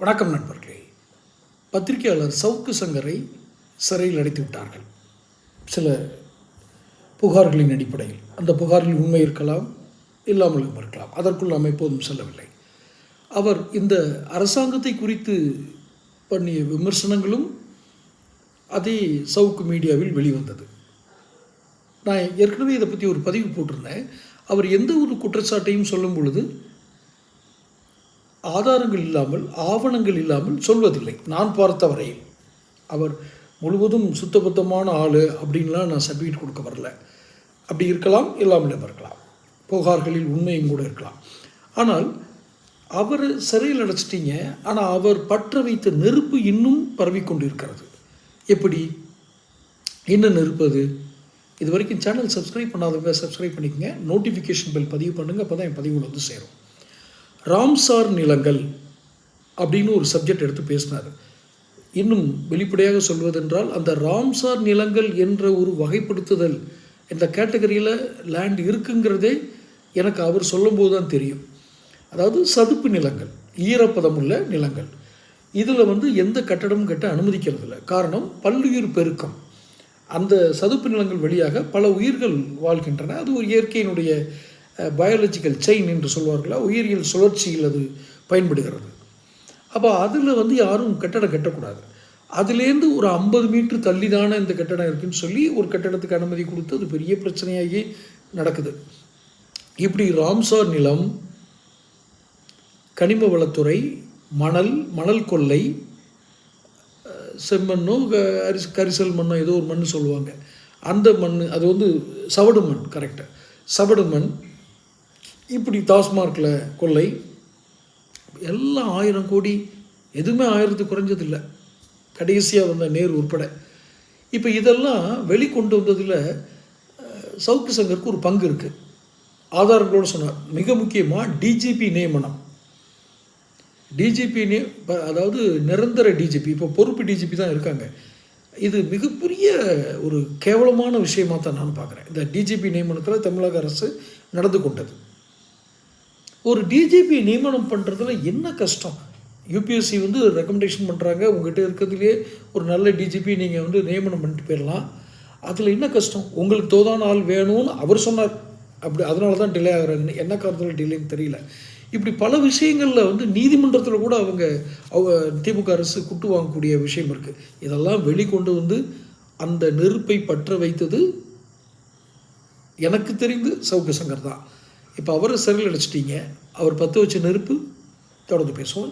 வணக்கம் நண்பர்களே. பத்திரிகையாளர் சவுக்கு சங்கரை சிறையில் அடைத்து விட்டார்கள் சில புகார்களின் அடிப்படையில். அந்த புகாரில் உண்மை இருக்கலாம், இல்லாமலும் இருக்கலாம். அதற்குள் நாம் எப்போதும் செல்லவில்லை. அவர் இந்த அரசாங்கத்தை குறித்து பண்ணிய விமர்சனங்களும் அதே சவுக்கு மீடியாவில் வெளிவந்தது. நான் ஏற்கனவே இதை பற்றி ஒரு பதிவு போட்டிருந்தேன். அவர் எந்த ஒரு குற்றச்சாட்டையும் சொல்லும் பொழுது ஆதாரங்கள் இல்லாமல், ஆவணங்கள் இல்லாமல் சொல்வதில்லை. நான் பார்த்த வரையில் அவர் முழுவதும் சுத்தபத்தமான ஆள் அப்படின்லாம் நான் சர்டிஃபிகேட் கொடுக்க வரல. அப்படி இருக்கலாம், இல்லாமல் இருக்கலாம். புகார்களில் உண்மையும் கூட இருக்கலாம். ஆனால் அவர் சிறையில் அடைச்சிட்டிங்க. ஆனால் அவர் பற்ற வைத்த நெருப்பு இன்னும் பரவிக்கொண்டு இருக்கிறது. எப்படி? என்ன நெருப்பு அது? இது வரைக்கும் சேனல் சப்ஸ்கிரைப் பண்ணாதவங்க சப்ஸ்கிரைப் பண்ணிக்கங்க. நோட்டிஃபிகேஷன் பெல் பதிவு பண்ணுங்கள். அப்போ தான் என் பதிவுகள் வந்து சேரும். ராம்சார் நிலங்கள் அப்படின்னு ஒரு சப்ஜெக்ட் எடுத்து பேசினார். இன்னும் வெளிப்படையாக சொல்வதென்றால், அந்த ராம்சார் நிலங்கள் என்ற ஒரு வகைப்படுத்துதல், இந்த கேட்டகரியில் லேண்ட் இருக்குங்கிறதே எனக்கு அவர் சொல்லும்போது தான் தெரியும். அதாவது சதுப்பு நிலங்கள், ஈரப்பதம் உள்ள நிலங்கள். இதில் எந்த கட்டடமும் கட்ட அனுமதிக்கிறது இல்லை. காரணம், பல்லுயிர் பெருக்கம். அந்த சதுப்பு நிலங்கள் வழியாக பல உயிர்கள் வாழ்கின்றன. அது ஒரு இயற்கையினுடைய பயாலஜிக்கல் செயின் என்று சொல்வார்களா, உயிரியல் சுழற்சியில் அது பயன்படுகிறது. அப்போ அதில் யாரும் கட்டடம் கட்டக்கூடாது. அதுலேருந்து ஒரு 50 மீட்டர் தள்ளி தானே இந்த கட்டடம் இருக்குதுன்னு சொல்லி ஒரு கட்டடத்துக்கு அனுமதி கொடுத்து அது பெரிய பிரச்சனையாகி நடக்குது. இப்படி ராம்சார் நிலம், கனிம வளத்துறை, மணல் கொள்ளை, செம்மண்ணோ கரிசல் மண்ணோ ஏதோ ஒரு மண் சொல்லுவாங்க. அந்த மண், அது சவடு மண், கரெக்டாக சவடு மண். இப்படி டாஸ்மார்க்கில் கொள்ளை, எல்லாம் 1000 கோடி, எதுவுமே 1000 குறைஞ்சதில்லை. கடைசியாக வந்த நேரு உட்பட. இப்போ இதெல்லாம் வெளிக்கொண்டு வந்ததில் சவுக்கு சங்கருக்கு ஒரு பங்கு இருக்குது. ஆதாரங்களோடு சொன்னார். மிக முக்கியமாக டிஜிபி நியமனம். டிஜிபி அதாவது நிரந்தர டிஜிபி, இப்போ பொறுப்பு டிஜிபி தான் இருக்காங்க. இது மிகப்பெரிய ஒரு கேவலமான விஷயமாக தான் நான் பார்க்குறேன். இந்த டிஜிபி நியமனத்தில் தமிழக அரசு நடந்து கொண்டது. ஒரு டிஜிபி நியமனம் பண்ணுறதுல என்ன கஷ்டம்? யூபிஎஸ்சி ரெக்கமெண்டேஷன் பண்ணுறாங்க. உங்கள்கிட்ட இருக்கிறதுலே ஒரு நல்ல டிஜிபி நீங்கள் நியமனம் பண்ணிட்டு போயிடலாம். அதில் என்ன கஷ்டம்? உங்களுக்கு தோதான ஆள் வேணும்னு அவர் சொன்னார். அப்படி அதனால தான் டிலே ஆகிறாங்கன்னு. என்ன காரணத்தில் டிலேன்னு தெரியல. இப்படி பல விஷயங்களில் நீதிமன்றத்தில் கூட அவங்க திமுக அரசு குட்டு வாங்கக்கூடிய விஷயம் இருக்குது. இதெல்லாம் வெளிக்கொண்டு அந்த நெருப்பை பற்ற வைத்தது எனக்கு தெரிந்து சவுக்கு சங்கர் தான். இப்போ அவரை சிறையில் அடைச்சிட்டிங்க. அவர் பற்ற வச்ச நெருப்பு. தொடர்ந்து பேசுவோம்.